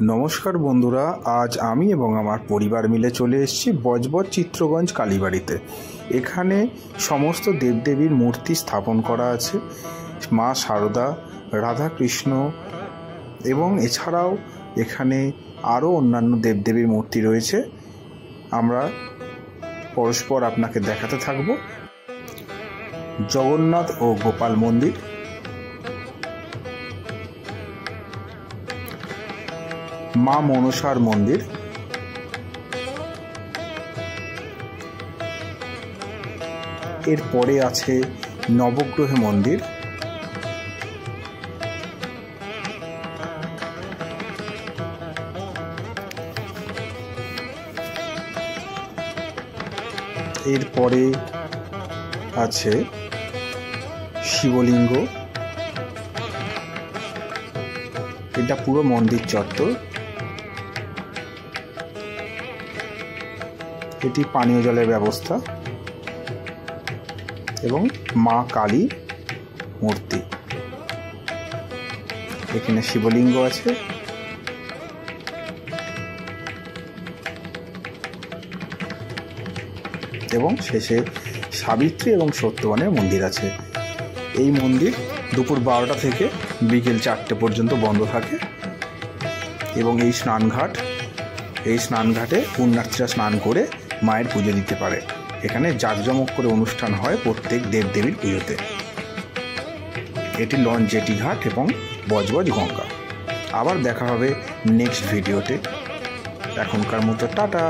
নমস্কার বন্ধুরা, আজ আমি এবং আমার পরিবার মিলে চলে এসেছি বজবজ চিত্রগঞ্জ কালীবাড়িতে। এখানে সমস্ত দেবদেবীর মূর্তি স্থাপন করা আছে, মা শারদা, রাধাকৃষ্ণ এবং এছাড়াও এখানে আরও অন্যান্য দেবদেবীর মূর্তি রয়েছে। আমরা পরস্পর আপনাকে দেখাতে থাকব। জগন্নাথ ও গোপাল মন্দির, মা মনসার মন্দির, এরপরে আছে নবগ্রহ মন্দির, এরপরে আছে শিবলিঙ্গ। এটা পুরো মন্দির চত্বর। এটি পানীয় জলের ব্যবস্থা এবং মা কালী মূর্তি। এখানে শিবলিঙ্গ আছে এবং শেষে সাবিত্রী এবং সত্যবানের মন্দির আছে। এই মন্দির দুপুর 12টা থেকে বিকেল 4টে পর্যন্ত বন্ধ থাকে এবং এই স্নানঘাটে পুণ্যার্থীরা স্নান করে মায়ের পুজো দিতে পারে। এখানে জাঁকজমক করে অনুষ্ঠান হয় প্রত্যেক দেবদেবীর পুজোতে। এটি লঞ্চ জেটি ঘাট এবং বজবজ গঙ্গা। আবার দেখা হবে নেক্সট ভিডিওতে। এখনকার মতো টাটা।